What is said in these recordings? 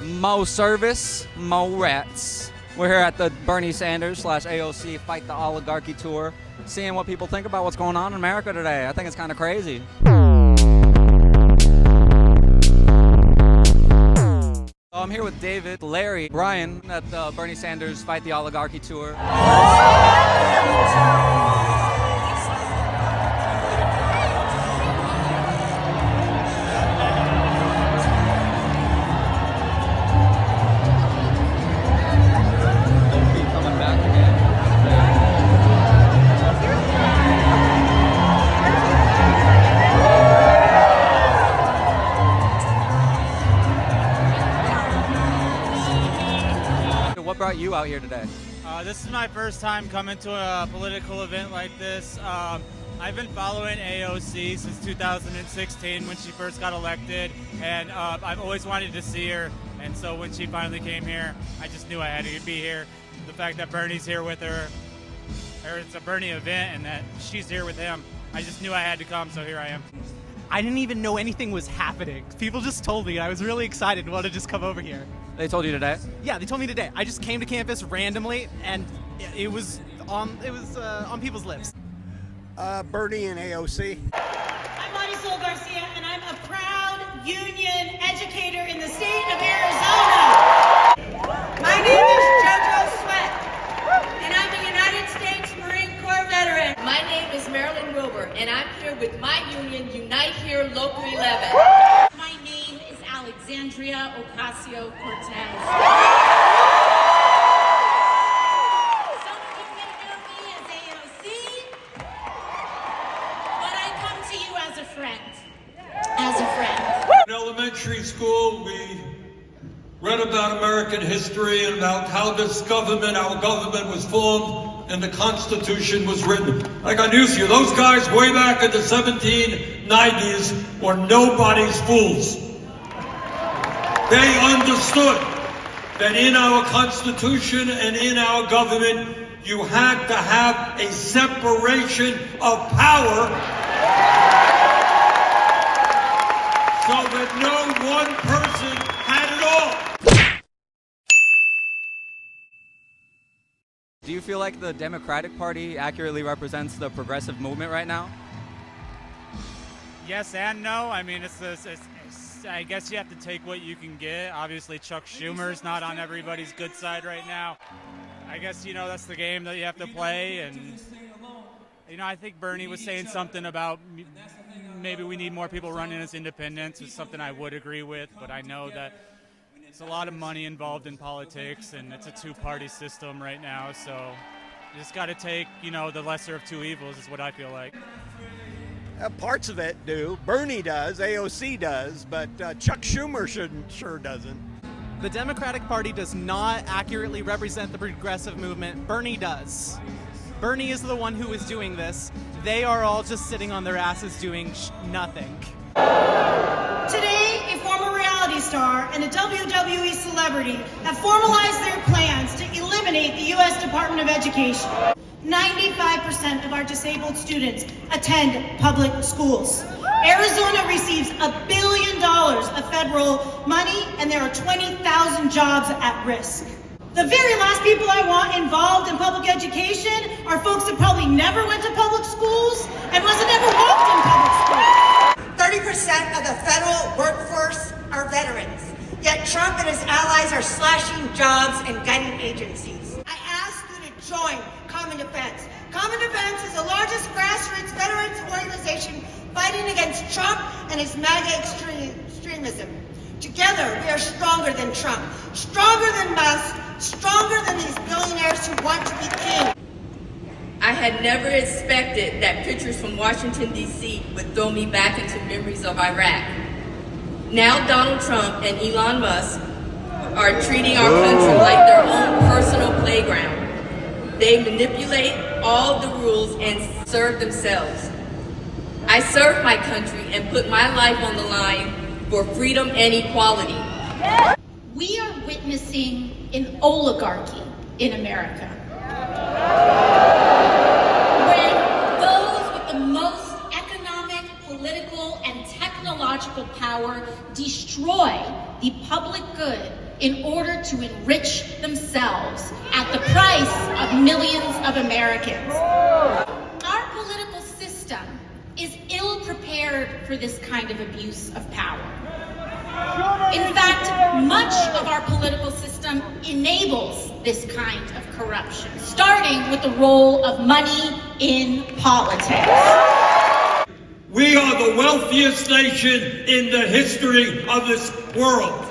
Mo service, mo rats. We're here at the Bernie Sanders / AOC Fight the Oligarchy Tour, seeing what people think about what's going on in America today. I think it's kind of crazy. I'm here with David, Larry, Brian at the Bernie Sanders Fight the Oligarchy Tour. What brought you out here today? This is my first time coming to a political event like this. I've been following AOC since 2016 when she first got elected, and I've always wanted to see her, and so when she finally came here, I just knew I had to be here. The fact that Bernie's here with her, or it's a Bernie event, and that she's here with him, I just knew I had to come, so here I am. I didn't even know anything was happening. People just told me, and I was really excited and wanted to just come over here. They told you today? Yeah, they told me today. I just came to campus randomly, and it was on people's lips. Bernie and AOC. I'm Marisol Garcia, and I'm a proud union educator in the state of Arizona. My name is JoJo Sweat, and I'm a United States Marine Corps veteran. My name is Marilyn Wilbur, and I'm here with my union, Unite Here Local 11. My name is Alexandria Ocasio-Cortez. Some of you may know me as AOC, but I come to you as a friend. In elementary school, we read about American history and about how this government, our government, was formed and the Constitution was written. I got news for you. Those guys way back in the 1790s were nobody's fools. They understood that in our Constitution and in our government, you had to have a separation of power so that no one person had it all. Do you feel like the Democratic Party accurately represents the progressive movement right now? Yes and no. I mean, I guess you have to take what you can get. Obviously, Chuck Schumer's not on everybody's good side right now. I guess, that's the game that you have to play. And, I think Bernie was saying something about maybe we need more people running as independents. It's something I would agree with, but I know that there's a lot of money involved in politics, and it's a two-party system right now. So you just got to take, the lesser of two evils is what I feel like. Parts of it do. Bernie does, AOC does, but Chuck Schumer sure doesn't. The Democratic Party does not accurately represent the progressive movement. Bernie does. Bernie is the one who is doing this. They are all just sitting on their asses doing nothing. Today, a former reality star and a WWE celebrity have formalized their plans to eliminate the U.S. Department of Education. 95% of our disabled students attend public schools. Arizona receives $1 billion of federal money, and there are 20,000 jobs at risk. The very last people I want involved in public education are folks that probably never went to public schools and wasn't ever walked in public schools. 30% of the federal workforce are veterans, yet Trump and his allies are slashing jobs and gutting agencies. I ask you to join Common Defense. Common Defense is the largest grassroots veterans organization fighting against Trump and his MAGA extremism. Together, we are stronger than Trump, stronger than Musk, stronger than these billionaires who want to be king. I had never expected that pictures from Washington, D.C. would throw me back into memories of Iraq. Now Donald Trump and Elon Musk are treating our country like their own personal playground. They manipulate all the rules and serve themselves. I serve my country and put my life on the line for freedom and equality. We are witnessing an oligarchy in America. When those with the most economic, political, and technological power destroy the public good in order to enrich themselves at the price of millions of Americans. Our political system is ill-prepared for this kind of abuse of power. In fact, much of our political system enables this kind of corruption, starting with the role of money in politics. We are the wealthiest nation in the history of this world.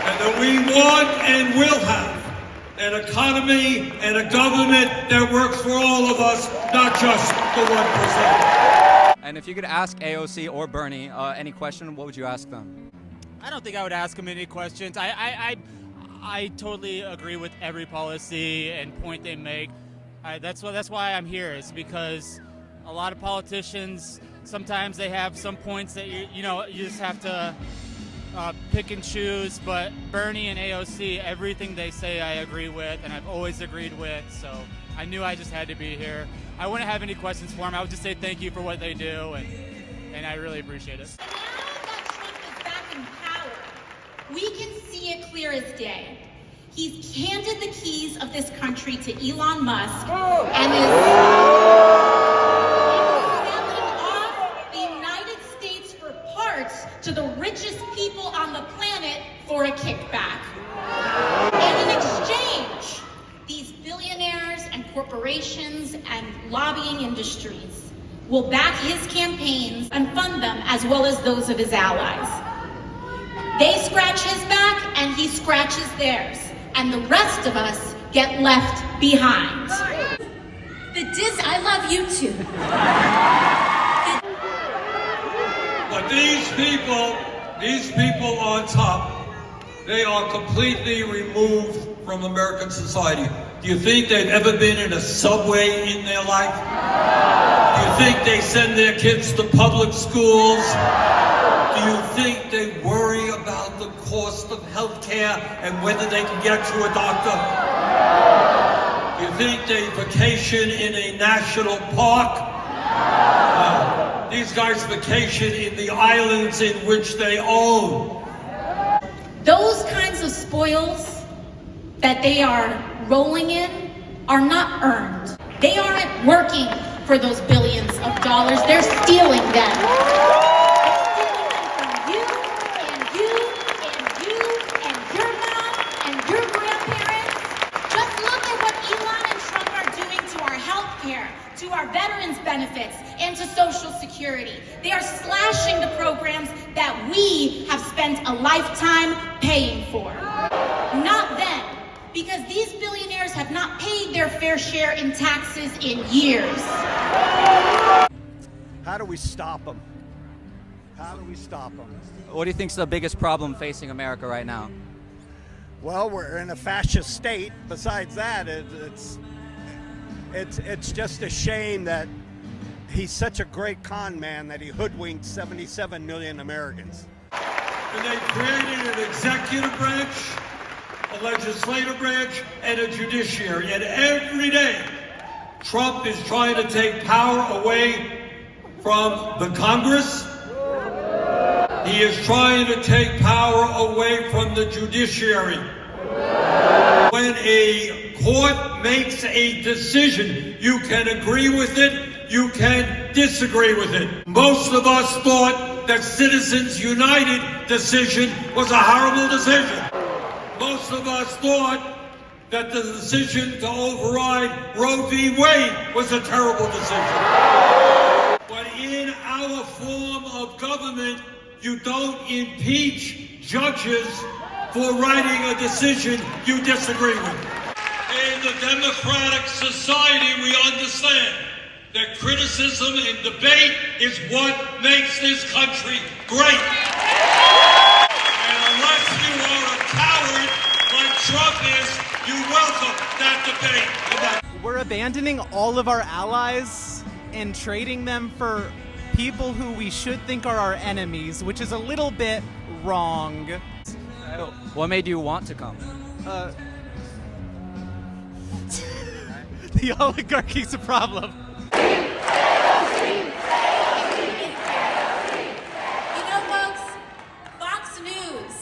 And that we want and will have an economy and a government that works for all of us, not just the 1%. And if you could ask AOC or Bernie any question, what would you ask them? I don't think I would ask them any questions. I totally agree with every policy and point they make. That's why I'm here, is because a lot of politicians, sometimes they have some points that you just have to pick and choose, but Bernie and AOC, everything they say I agree with, and I've always agreed with, so I knew I just had to be here. I wouldn't have any questions for them. I would just say thank you for what they do, and I really appreciate it. Now that Trump is back in power, we can see it clear as day. He's handed the keys of this country to Elon Musk and is selling off the United States for parts to the richest people on the planet for a kickback. And in exchange, these billionaires and corporations and lobbying industries will back his campaigns and fund them as well as those of his allies. They scratch his back and he scratches theirs, and the rest of us get left behind. I love you too. But these people on top, they are completely removed from American society. Do you think they've ever been in a subway in their life? Do you think they send their kids to public schools? Do you think they worry about the cost of health care and whether they can get to a doctor? Do you think they vacation in a national park? These guys vacation in the islands in which they own. Those kinds of spoils that they are rolling in are not earned. They aren't working for those billions of dollars. They're stealing them. They're stealing them from you and you and you and your mom and your grandparents. Just look at what Elon and Trump are doing to our health care, to our veterans benefits, and to Social Security. They are slashing the programs that we have spent a lifetime paying for. Not them, because these billionaires have not paid their fair share in taxes in years. How do we stop them? How do we stop them? What do you think's the biggest problem facing America right now? Well, we're in a fascist state. Besides that, it's just a shame that he's such a great con man that he hoodwinked 77 million Americans. And they created an executive branch, a legislative branch, and a judiciary. And every day, Trump is trying to take power away from the Congress. He is trying to take power away from the judiciary. When a court makes a decision, you can agree with it, you can disagree with it. Most of us thought that Citizens United decision was a horrible decision. Most of us thought that the decision to override Roe v. Wade was a terrible decision. But in our form of government, you don't impeach judges for writing a decision you disagree with. In the democratic society, we understand that criticism and debate is what makes this country great. And unless you are a coward like Trump is, you welcome that debate. We're abandoning all of our allies and trading them for people who we should think are our enemies, which is a little bit wrong. What made you want to come? The oligarchy's a problem. You know, folks, Fox News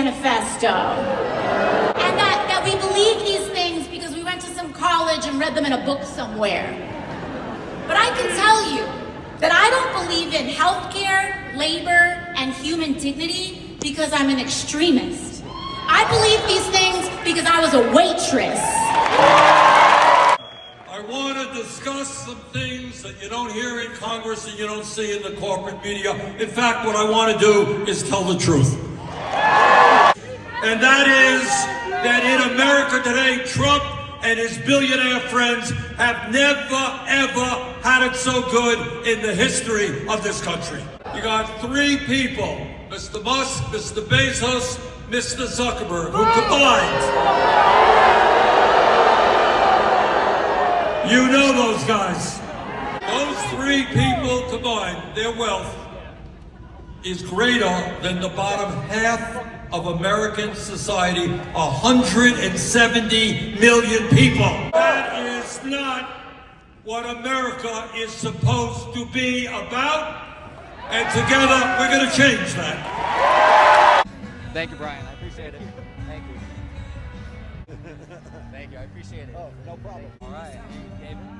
manifesto. And that we believe these things because we went to some college and read them in a book somewhere. But I can tell you that I don't believe in healthcare, labor, and human dignity because I'm an extremist. I believe these things because I was a waitress. I want to discuss some things that you don't hear in Congress and you don't see in the corporate media. In fact, what I want to do is tell the truth. And that is that in America today, Trump and his billionaire friends have never, ever had it so good in the history of this country. You got three people, Mr. Musk, Mr. Bezos, Mr. Zuckerberg, who combined, you know those guys. Those three people combined, their wealth is greater than the bottom half of American society, 170 million people. That is not what America is supposed to be about, and together we're going to change that. Thank you, Brian. I appreciate it. Thank you. Thank you. I appreciate it. Oh, no problem. All right.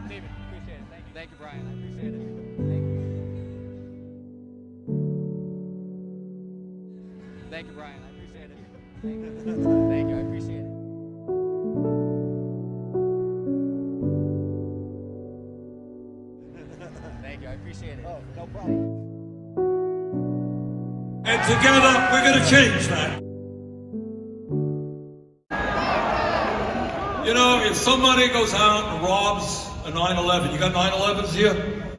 David, appreciate it. Thank you. Thank you, Brian. I appreciate it. Thank you. Thank you, Brian. I appreciate it. Thank you. Thank you. I appreciate it. Thank you. I appreciate it. Oh, no problem. And together we're going to change that. You know, if somebody goes out and robs a 9/11, you got 9/11s here?